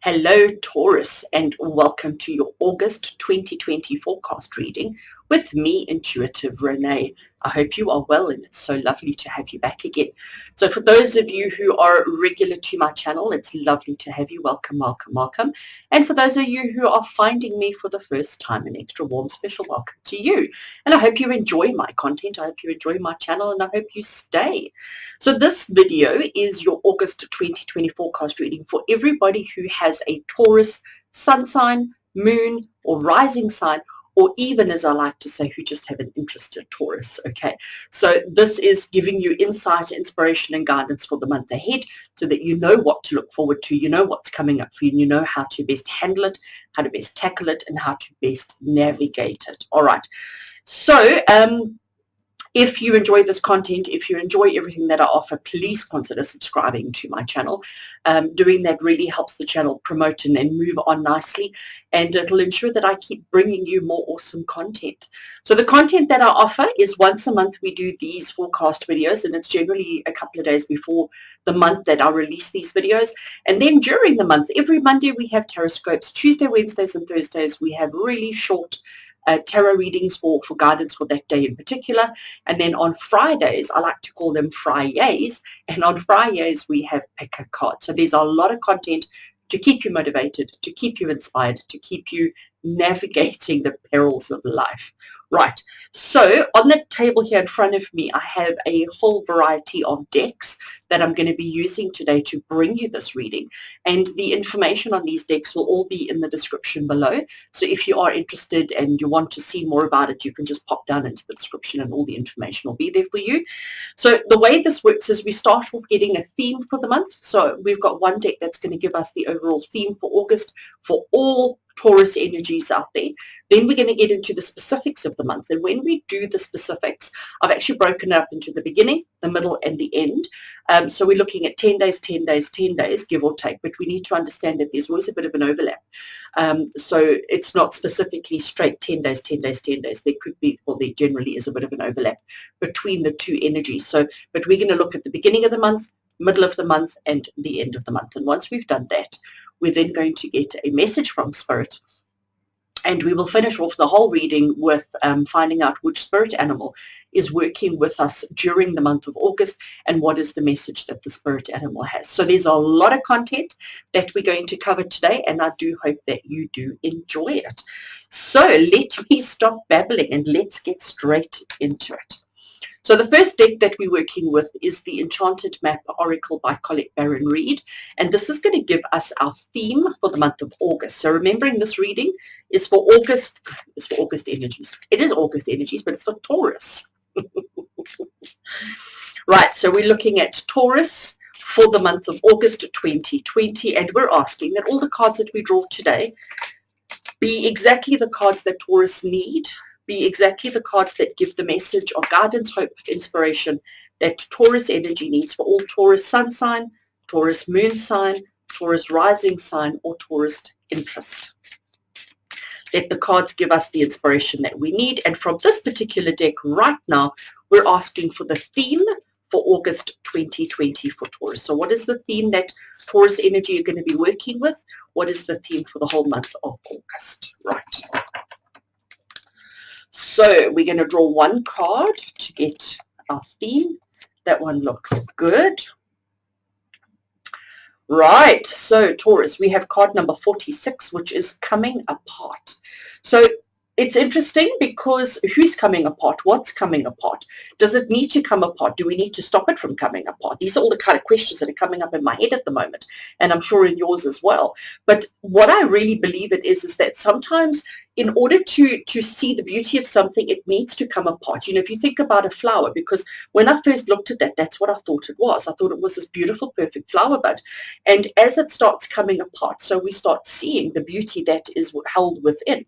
Hello Taurus, and welcome to your August 2020 forecast reading with me, Intuitive Rene. I hope you are well, and it's so lovely to have you back again. So for those of you who are regular to my channel, it's lovely to have you. Welcome, welcome, welcome. And for those of you who are finding me for the first time, an extra warm special welcome to you. And I hope you enjoy my content. I hope you enjoy my channel, and I hope you stay. So this video is your August 2020 forecast reading for everybody who has a Taurus sun sign, moon, or rising sign, or even, as I like to say, who just have an interest in Taurus. Okay, so this is giving you insight, inspiration, and guidance for the month ahead so that you know what to look forward to, you know what's coming up for you, and you know how to best handle it, how to best tackle it, and how to best navigate it. All right, so if you enjoy this content, if you enjoy everything that I offer, please consider subscribing to my channel. Doing that really helps the channel promote and move on nicely, and it'll ensure that I keep bringing you more awesome content. So the content that I offer is once a month we do these forecast videos, and it's generally a couple of days before the month that I release these videos. And then during the month, every Monday we have tarot scopes. Tuesday, Wednesdays, and Thursdays we have really short tarot readings for guidance for that day in particular. And then on Fridays, I like to call them Fridays, and on Fridays we have pick a card. So there's a lot of content to keep you motivated, to keep you inspired, to keep you navigating the perils of life. Right, so on the table here in front of me, I have a whole variety of decks that I'm going to be using today to bring you this reading. And the information on these decks will all be in the description below. So if you are interested and you want to see more about it, you can just pop down into the description and all the information will be there for you. So the way this works is we start off getting a theme for the month. So we've got one deck that's going to give us the overall theme for August for all Taurus energies out there. Then we're going to get into the specifics of the month. And when we do the specifics, I've actually broken it up into the beginning, the middle, and the end. So we're looking at 10 days, 10 days, 10 days, give or take. But we need to understand that there's always a bit of an overlap. So it's not specifically straight 10 days, 10 days, 10 days. There could be, well, there generally is a bit of an overlap between the two energies. So, but we're going to look at the beginning of the month, middle of the month, and the end of the month. And once we've done that, we're then going to get a message from Spirit, and we will finish off the whole reading with finding out which spirit animal is working with us during the month of August and what is the message that the spirit animal has. So there's a lot of content that we're going to cover today, and I do hope that you do enjoy it. So let me stop babbling and let's get straight into it. So the first deck that we're working with is the Enchanted Map Oracle by Colette Baron-Reid, and this is going to give us our theme for the month of August. So remembering this reading is for August, energies. It is August energies, but it's for Taurus. Right, so we're looking at Taurus for the month of August 2020, and we're asking that all the cards that we draw today be exactly the cards that Taurus need, be exactly the cards that give the message of guidance, hope, inspiration that Taurus energy needs for all Taurus sun sign, Taurus moon sign, Taurus rising sign, or Taurus interest. Let the cards give us the inspiration that we need. And from this particular deck right now, we're asking for the theme for August 2020 for Taurus. So what is the theme that Taurus energy are going to be working with? What is the theme for the whole month of August? Right. So we're going to draw one card to get our theme. That one looks good. Right, so Taurus, we have card number 46, which is coming apart. So it's interesting because who's coming apart? What's coming apart? Does it need to come apart? Do we need to stop it from coming apart? These are all the kind of questions that are coming up in my head at the moment, and I'm sure in yours as well. But what I really believe it is that sometimes in order to see the beauty of something, it needs to come apart. You know, if you think about a flower, because when I first looked at that, that's what I thought it was. I thought it was this beautiful, perfect flower bud. And as it starts coming apart, so we start seeing the beauty that is held within.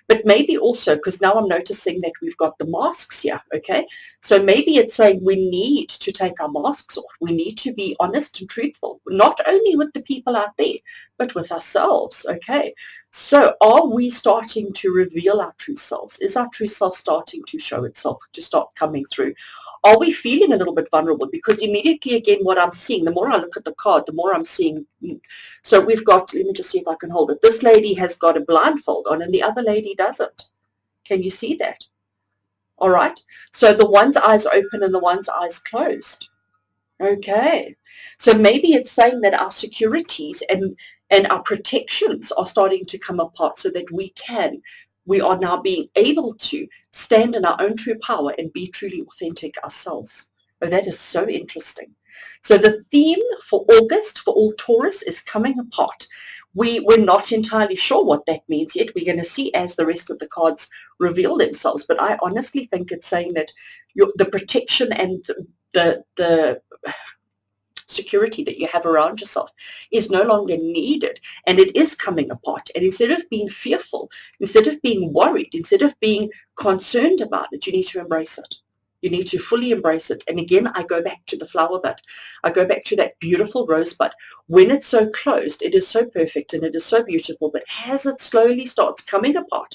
But maybe also, because now I'm noticing that we've got the masks here, okay? So maybe it's saying we need to take our masks off. We need to be honest and truthful, not only with the people out there, but with ourselves, okay? So are we starting to reveal our true selves? Is our true self starting to show itself, to start coming through? Are we feeling a little bit vulnerable? Because immediately, again, what I'm seeing, the more I look at the card, the more I'm seeing. So we've got, let me just see if I can hold it. This lady has got a blindfold on and the other lady doesn't. Can you see that? All right. So the one's eyes open and the one's eyes closed. Okay. So maybe it's saying that our securities and our protections are starting to come apart so that we are now being able to stand in our own true power and be truly authentic ourselves. Oh, that is so interesting. So the theme for August for all Taurus is coming apart. We're not entirely sure what that means yet. We're going to see as the rest of the cards reveal themselves. But I honestly think it's saying that the protection and the security that you have around yourself is no longer needed, and it is coming apart. And instead of being fearful, instead of being worried, instead of being concerned about it, you need to embrace it. You need to fully embrace it. And again, I go back to the flower bud. I go back to that beautiful rosebud. When it's so closed, it is so perfect and it is so beautiful. But as it slowly starts coming apart,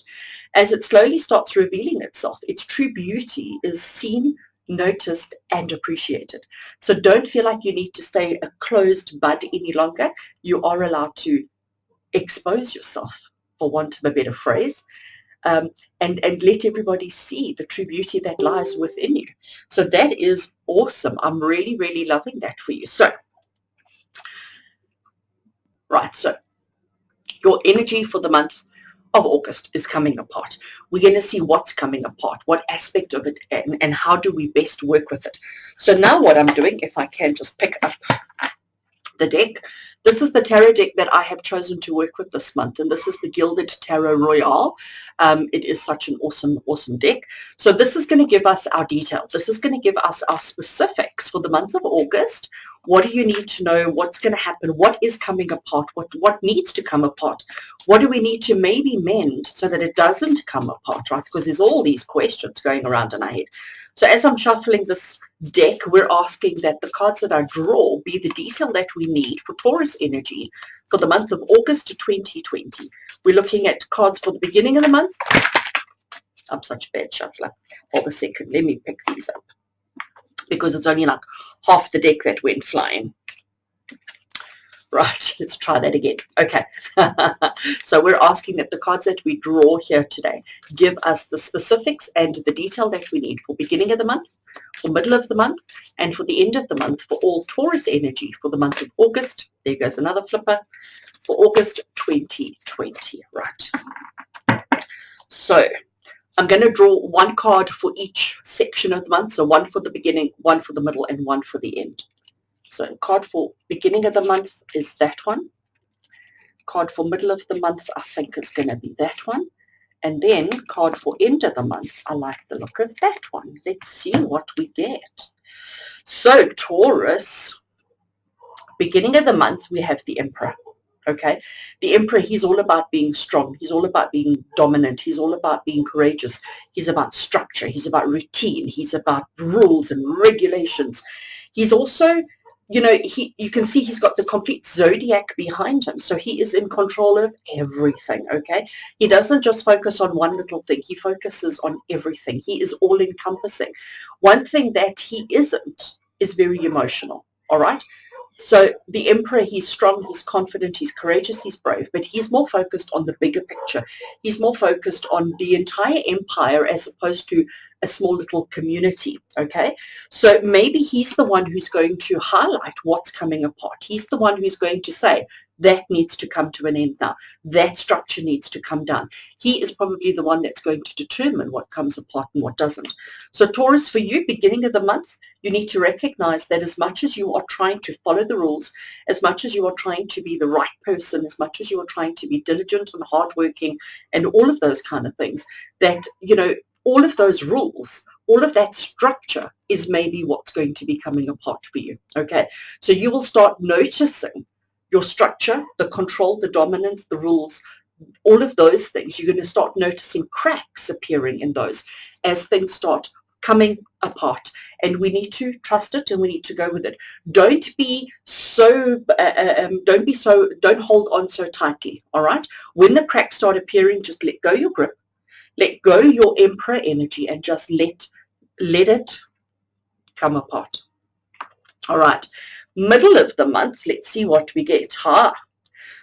as it slowly starts revealing itself, its true beauty is seen, noticed, and appreciated. So don't feel like you need to stay a closed bud any longer. You are allowed to expose yourself, for want of a better phrase, and let everybody see the true beauty that lies within you. So that is awesome. I'm really, really loving that for you. So, right, so your energy for the month of August is coming apart. We're going to see what's coming apart, what aspect of it, and how do we best work with it. So now what I'm doing, if I can just pick up the deck. This is the tarot deck that I have chosen to work with this month, and this is the Gilded Tarot Royale. It is such an awesome, awesome deck. So this is going to give us our detail. This is going to give us our specifics for the month of August. What do you need to know? What's going to happen? What is coming apart? What needs to come apart? What do we need to maybe mend so that it doesn't come apart, right? Because there's all these questions going around in our head. So as I'm shuffling this deck, we're asking that the cards that I draw be the detail that we need for Taurus energy for the month of August 2020. We're looking at cards for the beginning of the month. I'm such a bad shuffler. Hold a second. Let me pick these up because it's only like half the deck that went flying. Right, let's try that again. Okay, so we're asking that the cards that we draw here today give us the specifics and the detail that we need for beginning of the month, for middle of the month, and for the end of the month for all Taurus energy for the month of August. There goes another flipper for August 2020. Right, so I'm going to draw one card for each section of the month, so one for the beginning, one for the middle, and one for the end. So card for beginning of the month is that one. Card for middle of the month, I think is going to be that one. And then card for end of the month, I like the look of that one. Let's see what we get. So Taurus, beginning of the month, we have the Emperor. Okay, the Emperor, he's all about being strong. He's all about being dominant. He's all about being courageous. He's about structure. He's about routine. He's about rules and regulations. He's also, you know, you can see he's got the complete zodiac behind him. So he is in control of everything, okay? He doesn't just focus on one little thing. He focuses on everything. He is all-encompassing. One thing that he isn't is very emotional, all right? So the Emperor, he's strong, he's confident, he's courageous, he's brave, but he's more focused on the bigger picture. He's more focused on the entire empire as opposed to a small little community, okay? So maybe he's the one who's going to highlight what's coming apart. He's the one who's going to say, that needs to come to an end now. That structure needs to come down. He is probably the one that's going to determine what comes apart and what doesn't. So Taurus, for you, beginning of the month, you need to recognize that as much as you are trying to follow the rules, as much as you are trying to be the right person, as much as you are trying to be diligent and hardworking and all of those kind of things, that, you know, all of those rules, all of that structure is maybe what's going to be coming apart for you, okay? So you will start noticing your structure, the control, the dominance, the rules, all of those things. You're going to start noticing cracks appearing in those as things start coming apart, and we need to trust it and we need to go with it. Don't hold on so tightly, all right? When the cracks start appearing, just let go your grip, let go your Emperor energy, and just let it come apart. All right, middle of the month, let's see what we get.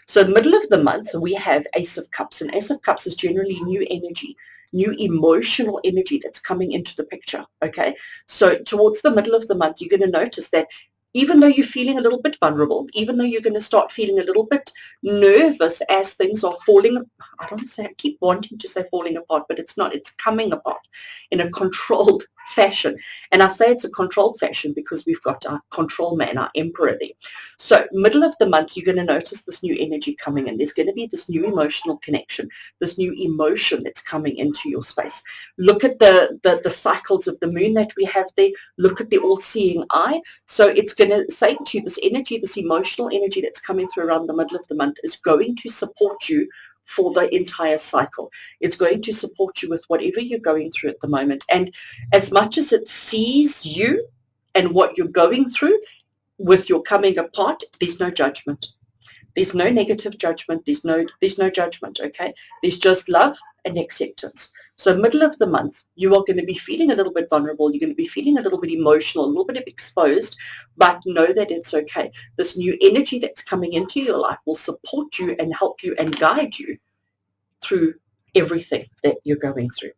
So middle of the month, we have Ace of Cups, and Ace of Cups is generally new energy, new emotional energy that's coming into the picture, okay? So towards the middle of the month, you're going to notice that even though you're feeling a little bit vulnerable, even though you're going to start feeling a little bit nervous as things are falling, I don't want to say, I keep wanting to say falling apart, but it's not, it's coming apart in a controlled fashion. And I say it's a controlled fashion because we've got our control man, our emperor there. So middle of the month, you're going to notice this new energy coming in. There's going to be this new emotional connection, this new emotion that's coming into your space. Look at the cycles of the moon that we have there. Look at the all-seeing eye. So it's going to say to you, this energy, this emotional energy that's coming through around the middle of the month is going to support you for the entire cycle. It's going to support you with whatever you're going through at the moment. And as much as it sees you and what you're going through with your coming apart, there's no judgment. There's no negative judgment. There's no judgment, okay? There's just love and acceptance. So middle of the month, you are going to be feeling a little bit vulnerable. You're going to be feeling a little bit emotional, a little bit exposed, but know that it's okay. This new energy that's coming into your life will support you and help you and guide you through everything that you're going through.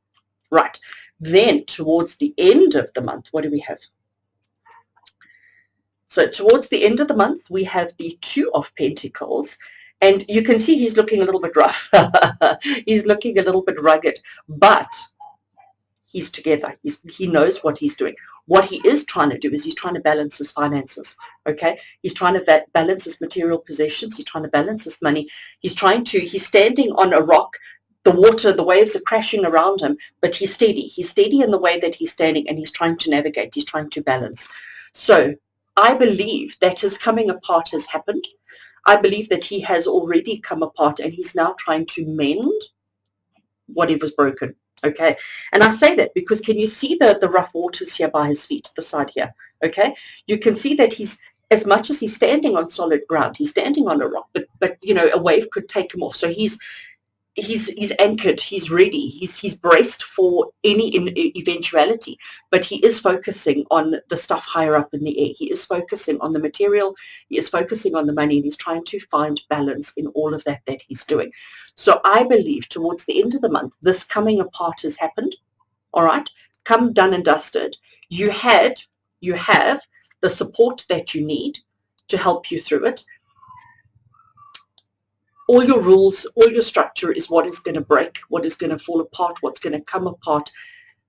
Right. Then towards the end of the month, what do we have? So towards the end of the month, we have the Two of Pentacles, and you can see he's looking a little bit rough. He's looking a little bit rugged, but he's together. He knows what he's doing. What he is trying to do is he's trying to balance his finances, okay? He's trying to balance his material possessions. He's trying to balance his money. He's standing on a rock. The water, the waves are crashing around him, but he's steady. He's steady in the way that he's standing, and he's trying to navigate. He's trying to balance. So I believe that his coming apart has happened. I believe that he has already come apart, and he's now trying to mend whatever's broken. Okay, and I say that because can you see the rough waters here by his feet, the side here? Okay, you can see that he's, as much as he's standing on solid ground, he's standing on a rock, but you know, a wave could take him off. So he's anchored, he's ready, he's braced for any eventuality, but he is focusing on the stuff higher up in the air. He is focusing on the material, he is focusing on the money, and he's trying to find balance in all of that he's doing. So I believe towards the end of the month, this coming apart has happened. All right, come done and dusted. You have the support that you need to help you through it. All your rules, all your structure is what is going to break, what is going to fall apart, what's going to come apart.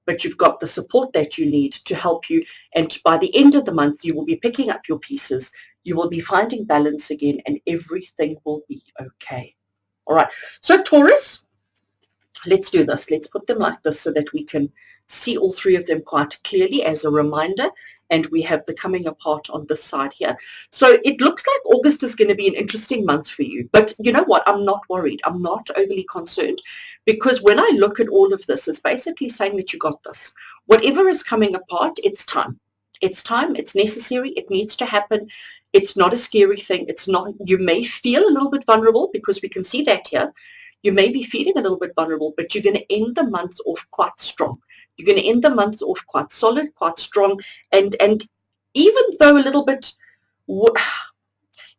But you've got the support that you need to help you. And by the end of the month, you will be picking up your pieces. You will be finding balance again, and everything will be okay. All right. So Taurus, let's do this. Let's put them like this so that we can see all three of them quite clearly as a reminder. And we have the coming apart on this side here. So it looks like August is going to be an interesting month for you. But you know what? I'm not worried. I'm not overly concerned, because when I look at all of this, it's basically saying that you got this. Whatever is coming apart, it's time. It's time. It's necessary. It needs to happen. It's not a scary thing. It's not. You may feel a little bit vulnerable, because we can see that here. You may be feeling a little bit vulnerable, but you're going to end the month off quite strong. You're going to end the month off quite solid, quite strong. And even though a little bit,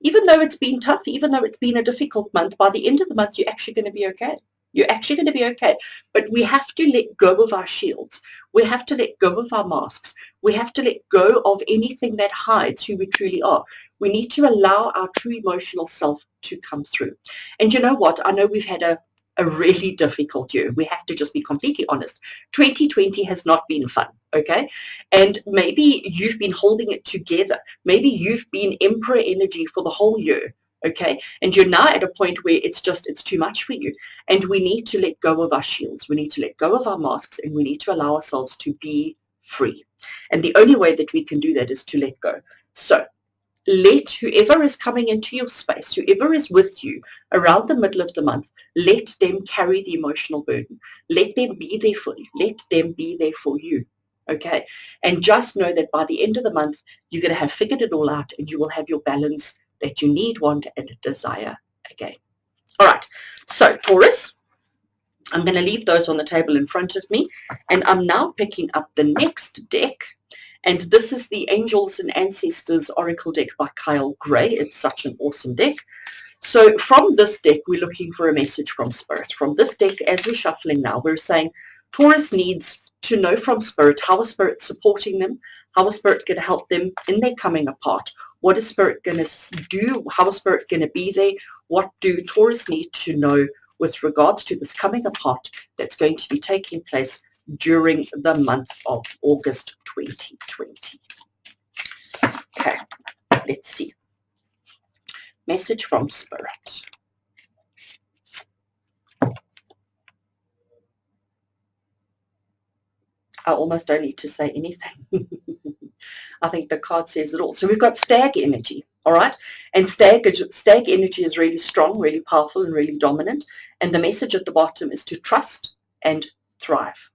even though it's been tough, even though it's been a difficult month, by the end of the month, you're actually going to be okay. You're actually going to be okay. But we have to let go of our shields. We have to let go of our masks. We have to let go of anything that hides who we truly are. We need to allow our true emotional self to come through. And you know what? I know we've had a really difficult year. We have to just be completely honest. 2020 has not been fun, okay? And maybe you've been holding it together. Maybe you've been emperor energy for the whole year, okay? And you're now at a point where it's too much for you. And we need to let go of our shields. We need to let go of our masks, and we need to allow ourselves to be free. And the only way that we can do that is to let go. So let whoever is coming into your space, whoever is with you around the middle of the month, let them carry the emotional burden. Let them be there for you. Let them be there for you. Okay? And just know that by the end of the month, you're going to have figured it all out, and you will have your balance that you need, want, and desire again. All right. So Taurus, I'm going to leave those on the table in front of me, and I'm now picking up the next deck. And this is the Angels and Ancestors Oracle deck by Kyle Gray. It's such an awesome deck. So from this deck, we're looking for a message from Spirit. From this deck, as we're shuffling now, we're saying Taurus needs to know from Spirit how is Spirit supporting them, how is Spirit going to help them in their coming apart, what is Spirit going to do, how is Spirit going to be there, what do Taurus need to know with regards to this coming apart that's going to be taking place during the month of August 2020. Okay, let's see. Message from Spirit. I almost don't need to say anything. I think the card says it all. So we've got stag energy, all right? And stag energy is really strong, really powerful, and really dominant. And the message at the bottom is to trust and thrive.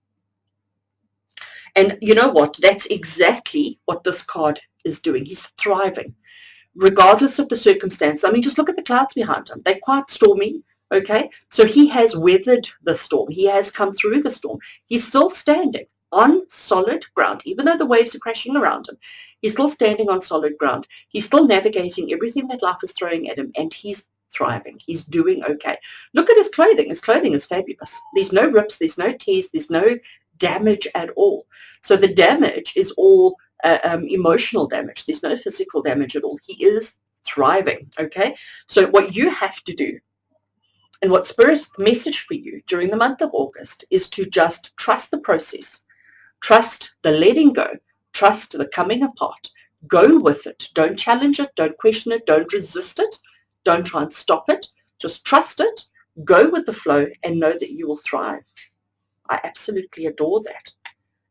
And you know what? That's exactly what this card is doing. He's thriving, regardless of the circumstance. I mean, just look at the clouds behind him. They're quite stormy, okay? So he has weathered the storm. He has come through the storm. He's still standing on solid ground, even though the waves are crashing around him. He's still standing on solid ground. He's still navigating everything that life is throwing at him, and he's thriving. He's doing okay. Look at his clothing. His clothing is fabulous. There's no rips, there's no tears, there's no damage at all. So the damage is all emotional damage. There's no physical damage at all. He is thriving, okay? So what you have to do, and what Spirit's message for you during the month of August, is to just trust the process. Trust the letting go. Trust the coming apart. Go with it. Don't challenge it. Don't question it. Don't resist it. Don't try and stop it. Just trust it. Go with the flow and know that you will thrive. I absolutely adore that.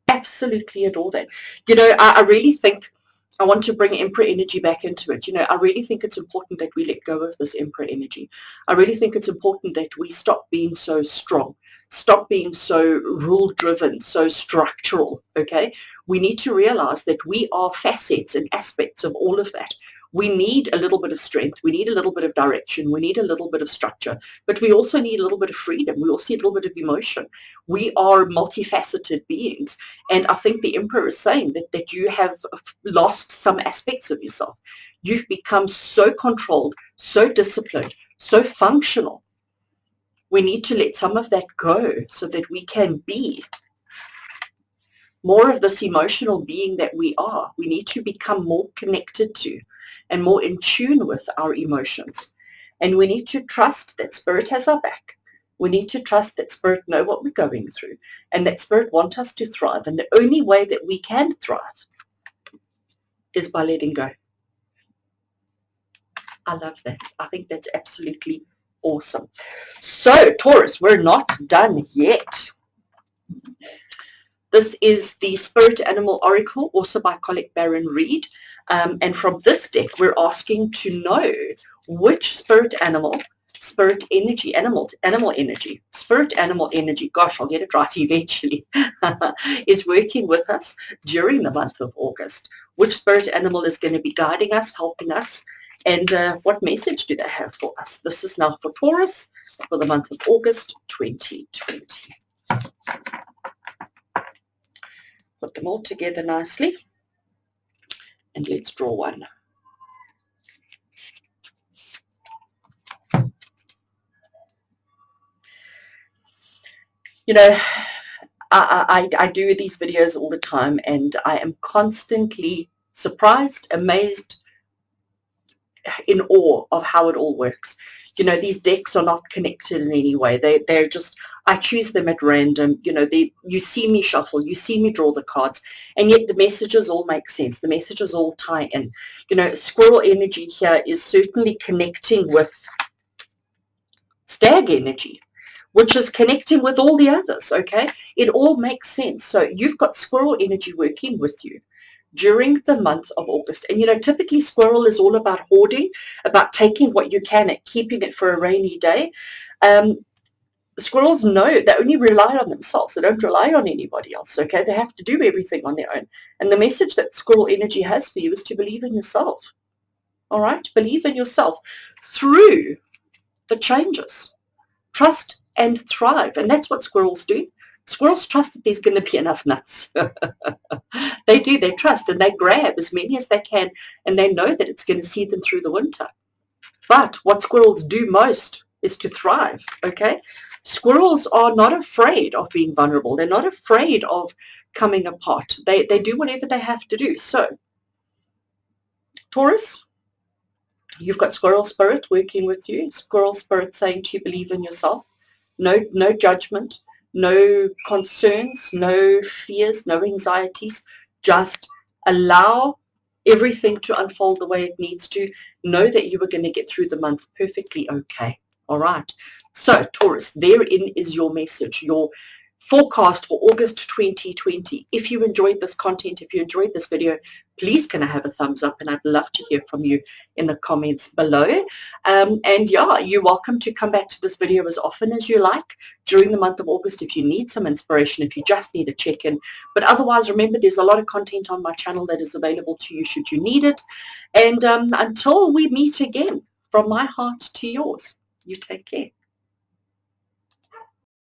Absolutely adore that. You know, I really think I want to bring Emperor energy back into it. You know, I really think it's important that we let go of this Emperor energy. I really think it's important that we stop being so strong, stop being so rule-driven, so structural, okay? We need to realize that we are facets and aspects of all of that. We need a little bit of strength. We need a little bit of direction. We need a little bit of structure. But we also need a little bit of freedom. We also need a little bit of emotion. We are multifaceted beings. And I think the Emperor is saying that you have lost some aspects of yourself. You've become so controlled, so disciplined, so functional. We need to let some of that go so that we can be more of this emotional being that we are. We need to become more connected to and more in tune with our emotions. And we need to trust that Spirit has our back. We need to trust that Spirit knows what we're going through and that Spirit wants us to thrive. And the only way that we can thrive is by letting go. I love that. I think that's absolutely awesome. So, Taurus, we're not done yet. This is the Spirit Animal Oracle, also by Colette Baron-Reid. And from this deck, we're asking to know which spirit animal, spirit energy, animal energy, spirit animal energy, gosh, I'll get it right eventually, is working with us during the month of August. Which spirit animal is going to be guiding us, helping us, and what message do they have for us? This is now for Taurus for the month of August 2020. Put them all together nicely. And let's draw one. You know, I do these videos all the time, and I am constantly surprised, amazed, in awe of how it all works. You know, these decks are not connected in any way. They're just, I choose them at random. You know, you see me shuffle, you see me draw the cards, and yet the messages all make sense. The messages all tie in. You know, squirrel energy here is certainly connecting with stag energy, which is connecting with all the others, okay? It all makes sense. So you've got squirrel energy working with you during the month of August. And, you know, typically squirrel is all about hoarding, about taking what you can and keeping it for a rainy day. Squirrels know they only rely on themselves. They don't rely on anybody else, okay? They have to do everything on their own. And the message that squirrel energy has for you is to believe in yourself, all right? Believe in yourself through the changes. Trust and thrive. And that's what squirrels do. Squirrels trust that there's going to be enough nuts. They do. They trust, and they grab as many as they can, and they know that it's going to see them through the winter. But what squirrels do most is to thrive, okay? Squirrels are not afraid of being vulnerable. They're not afraid of coming apart. They do whatever they have to do. So, Taurus, you've got squirrel spirit working with you. Squirrel spirit saying to you, believe in yourself. No judgment, no concerns, no fears, no anxieties. Just allow everything to unfold the way it needs to. Know that you are going to get through the month perfectly okay. All right. So, Taurus, therein is your message, your forecast for August 2020. If you enjoyed this content, if you enjoyed this video, please can I have a thumbs up, and I'd love to hear from you in the comments below. And yeah, you're welcome to come back to this video as often as you like during the month of August if you need some inspiration, if you just need a check-in. But otherwise, remember, there's a lot of content on my channel that is available to you should you need it. And until we meet again, from my heart to yours, you take care.